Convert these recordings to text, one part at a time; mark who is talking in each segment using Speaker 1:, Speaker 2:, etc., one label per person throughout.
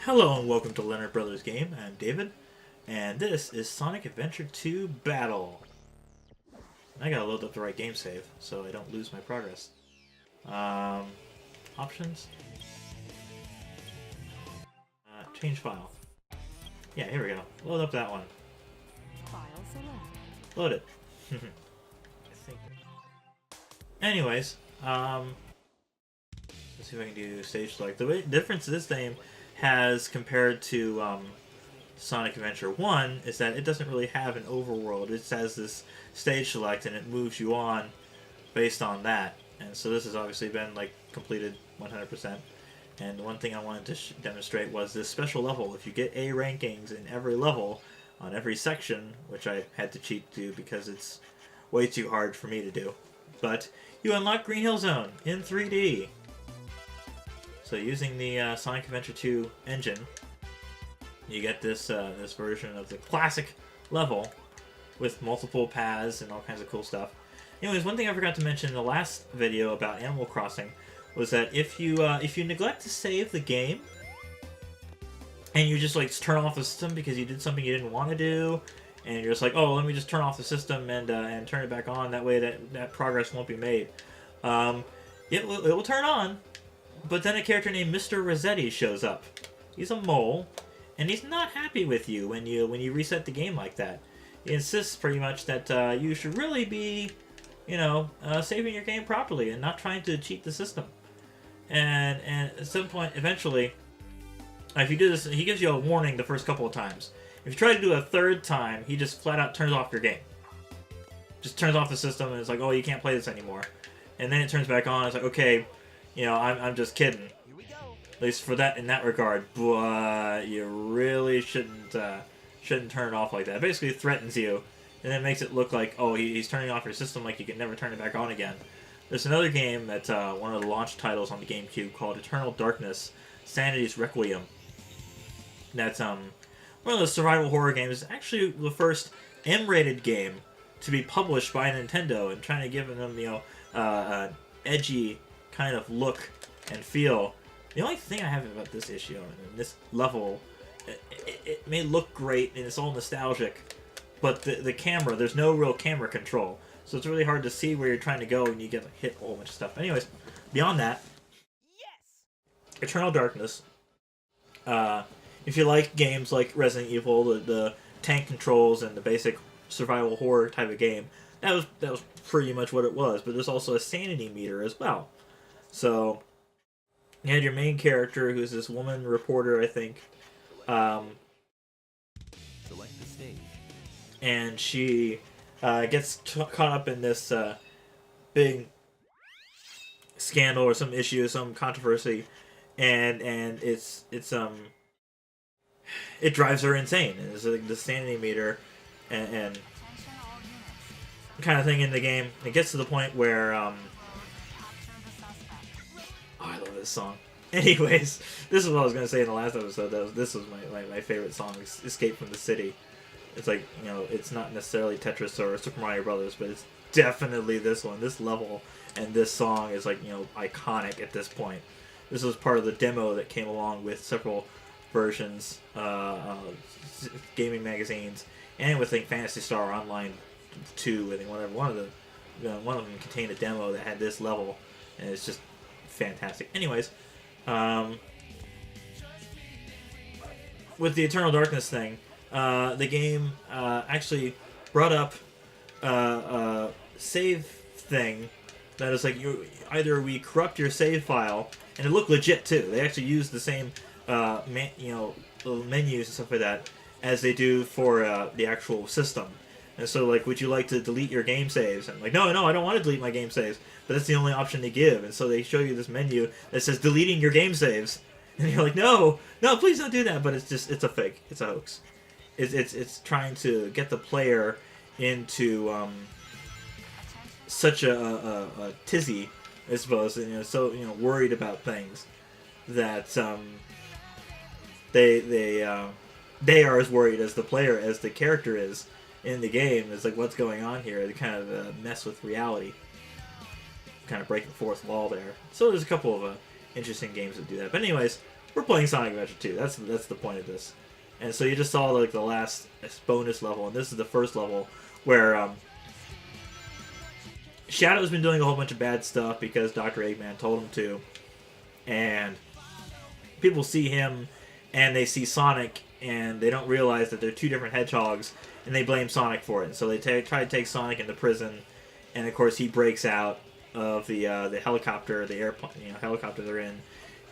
Speaker 1: Hello and welcome to Leonard Brothers Game. I'm David, and this is Sonic Adventure 2 Battle. I gotta load up the right game save so I don't lose my progress. Options? Change file. Yeah, here we go. Load up that one.
Speaker 2: File select.
Speaker 1: Load it. I think. Anyways, let's see if I can do stage select. The difference this game has compared to Sonic Adventure 1 is that it doesn't really have an overworld. It just has this stage select and it moves you on based on that. And so this has obviously been like completed 100%. And the one thing I wanted to demonstrate was this special level. If you get A rankings in every level on every section, which I had to cheat to because it's way too hard for me to do, but you unlock Green Hill Zone in 3D. So using the Sonic Adventure 2 engine, you get this this version of the classic level with multiple paths and all kinds of cool stuff. Anyways, one thing I forgot to mention in the last video about Animal Crossing was that if you neglect to save the game and you just like turn off the system because you did something you didn't want to do, and you're just like, oh, let me just turn off the system and turn it back on. That way that progress won't be made. It will turn on. But then a character named Mr. Rossetti shows up. He's a mole, and he's not happy with you when you reset the game like that. He insists pretty much that you should really be, saving your game properly and not trying to cheat the system. And at some point, eventually, if you do this, he gives you a warning the first couple of times. If you try to do a third time, he just flat out turns off your game. Just turns off the system, and it's like, oh, you can't play this anymore. And then it turns back on. It's like, okay. I'm just kidding.
Speaker 2: Here we go.
Speaker 1: At least for that in that regard, but you really shouldn't turn it off like that. It basically threatens you, and then makes it look like, oh, he's turning off your system like you can never turn it back on again. There's another game that's one of the launch titles on the GameCube called Eternal Darkness: Sanity's Requiem. That's one of those survival horror games. It's actually the first M-rated game to be published by Nintendo, and trying to give them an edgy kind of look and feel. The only thing I have about this issue and this level, it may look great and it's all nostalgic, but the camera, there's no real camera control, so it's really hard to see where you're trying to go and you get hit a whole bunch of stuff. Anyways, beyond that,
Speaker 2: Yes.
Speaker 1: Eternal Darkness. If you like games like Resident Evil, the tank controls and the basic survival horror type of game, that was pretty much what it was. But there's also a sanity meter as well. So, you had your main character, who's this woman reporter, I think.
Speaker 2: Select the stage.
Speaker 1: And she gets caught up in this big scandal or some issue, some controversy, and it drives her insane. And it's like the sanity meter and kind of thing in the game. It gets to the point where I love this song. Anyways, this is what I was going to say in the last episode. This was my favorite song, Escape from the City. It's like, it's not necessarily Tetris or Super Mario Brothers, but it's definitely this one. This level and this song is like, iconic at this point. This was part of the demo that came along with several versions, gaming magazines, and with Phantasy Star Online 2. I think one of them contained a demo that had this level, and it's just fantastic. Anyways, with the Eternal Darkness thing, the game actually brought up a save thing that is like, we corrupt your save file, and it looked legit too. They actually used the same little menus and stuff like that as they do for the actual system. And so, like, would you like to delete your game saves? And I'm like, no, I don't want to delete my game saves. But that's the only option they give. And so they show you this menu that says deleting your game saves. And you're like, no, please don't do that. But it's a fake. It's a hoax. It's trying to get the player into such a tizzy, I suppose, so worried about things that they are as worried as the player, as the character is in the game. It's like, what's going on here? They kind of mess with reality, kind of break the fourth wall there. So there's a couple of interesting games that do that. But anyways, we're playing Sonic Adventure 2. That's the point of this. And so you just saw like the last bonus level, and this is the first level where Shadow's been doing a whole bunch of bad stuff because Dr. Eggman told him to, and people see him and they see Sonic and they don't realize that they're two different hedgehogs, and they blame Sonic for it. And so they try to take Sonic into prison, and of course he breaks out of the helicopter, the airplane, helicopter they're in,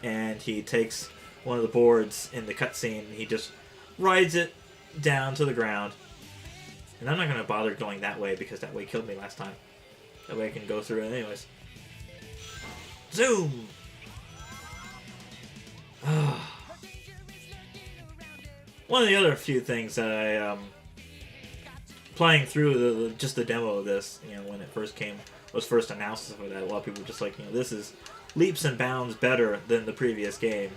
Speaker 1: and he takes one of the boards in the cutscene, and he just rides it down to the ground. And I'm not going to bother going that way because that way killed me last time. That way I can go through it anyways. Zoom! One of the other few things that I, playing through just the demo of this, when it was first announced and stuff like that, a lot of people were just like, this is leaps and bounds better than the previous game,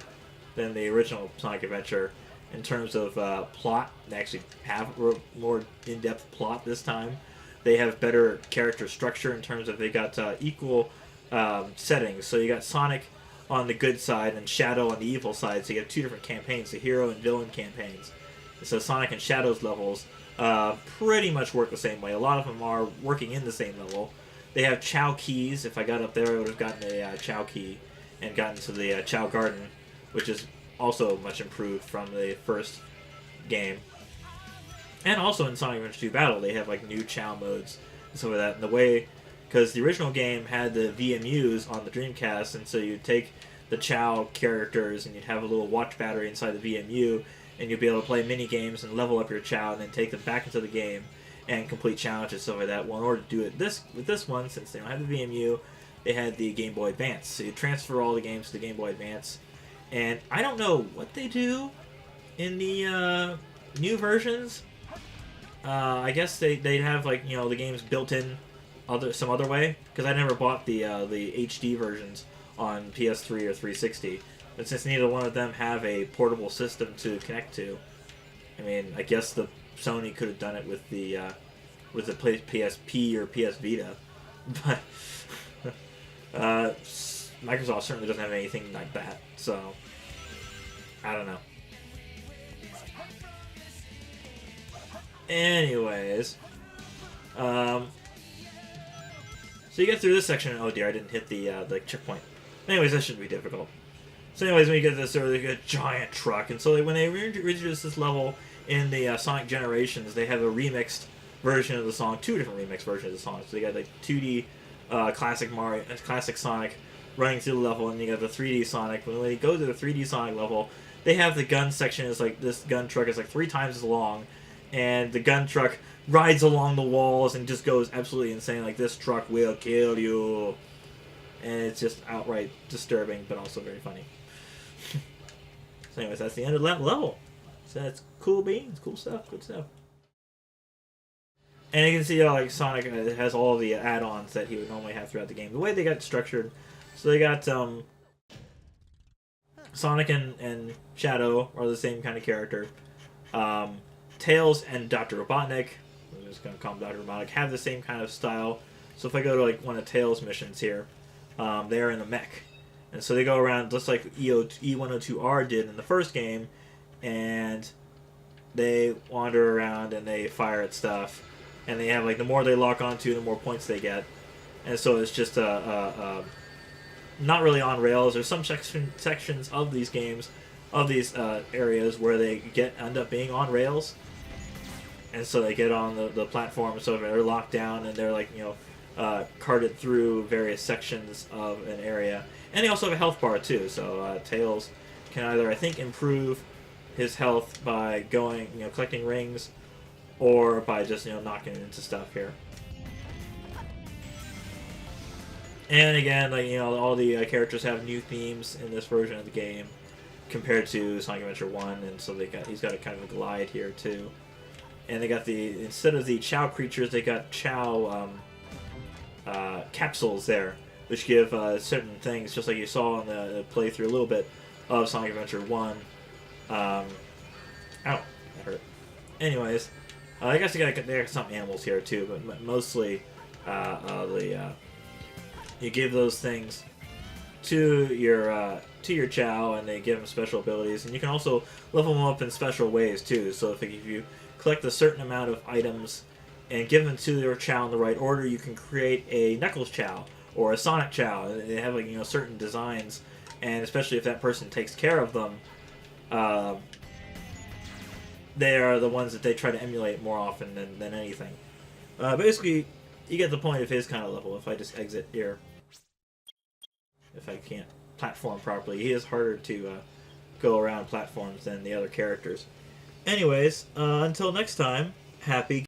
Speaker 1: than the original Sonic Adventure. In terms of plot, they actually have a more in-depth plot this time. They have better character structure in terms of they got equal settings. So you got Sonic on the good side and Shadow on the evil side. So you have two different campaigns, the hero and villain campaigns. So Sonic and Shadow's levels pretty much work the same way. A lot of them are working in the same level. They have Chow keys. If I got up there, I would have gotten a Chow key and gotten to the Chow Garden, which is also much improved from the first game. And also in Sonic Adventure 2 Battle, they have like new Chow modes and stuff like that. And the way, because the original game had the VMUs on the Dreamcast, and so you'd take the Chow characters and you'd have a little watch battery inside the VMU, and you'd be able to play mini games and level up your Chow, and then take them back into the game and complete challenges and stuff like that. Well, in order to do it with this one, since they don't have the VMU, they had the Game Boy Advance. So you transfer all the games to the Game Boy Advance. And I don't know what they do in the new versions. I guess they'd have like the games built in some other way, because I never bought the HD versions on PS3 or 360. But since neither one of them have a portable system to connect to, I mean, I guess the Sony could have done it with the PSP or PS Vita, but Microsoft certainly doesn't have anything like that, so I don't know. Anyways, so you get through this section, and oh dear, I didn't hit the checkpoint. Anyways, that shouldn't be difficult. So anyways, when you get this really good giant truck, and so when they introduced this level in the Sonic Generations, they have a remixed version of the song, two different remixed versions of the song. So they got like 2D classic Mario, classic Sonic running through the level, and you got the 3D Sonic. When they go to the 3D Sonic level, they have the gun section is like this gun truck is like 3 times as long, and the gun truck rides along the walls and just goes absolutely insane. Like, this truck will kill you, and it's just outright disturbing, but also very funny. So anyways, that's the end of that level. So that's cool beans, cool stuff, good stuff. And you can see how like Sonic has all the add-ons that he would normally have throughout the game. The way they got structured, so they got Sonic and Shadow are the same kind of character. Tails and Dr. Robotnik, I'm just going to call him Dr. Robotnik, have the same kind of style. So if I go to like one of Tails' missions here, they're in a mech. And so they go around just like E102R did in the first game, and they wander around and they fire at stuff. And they have like, the more they lock onto, the more points they get. And so it's just not really on rails. There's some sections of these games, of these areas, where they end up being on rails. And so they get on the platform, so they're locked down, and they're like, carted through various sections of an area. And they also have a health bar too, so Tails can either, I think, improve his health by going, collecting rings, or by just, knocking into stuff here. And again, like, all the characters have new themes in this version of the game compared to Sonic Adventure 1, and so he's got a kind of a glide here too. And they got instead of the Chow creatures, they got Chow capsules there, which give certain things, just like you saw in the playthrough a little bit of Sonic Adventure 1. Ow, that hurt. Anyways, I guess they got some animals here too, but mostly you give those things to your Chow, and they give them special abilities, and you can also level them up in special ways too. So if you collect a certain amount of items and give them to your Chow in the right order, you can create a Knuckles Chow or a Sonic Chow. They have like certain designs, and especially if that person takes care of them, they are the ones that they try to emulate more often than anything. Basically, you get the point of his kind of level. If I just exit here, if I can't platform properly, he is harder to go around platforms than the other characters. Anyways, until next time, happy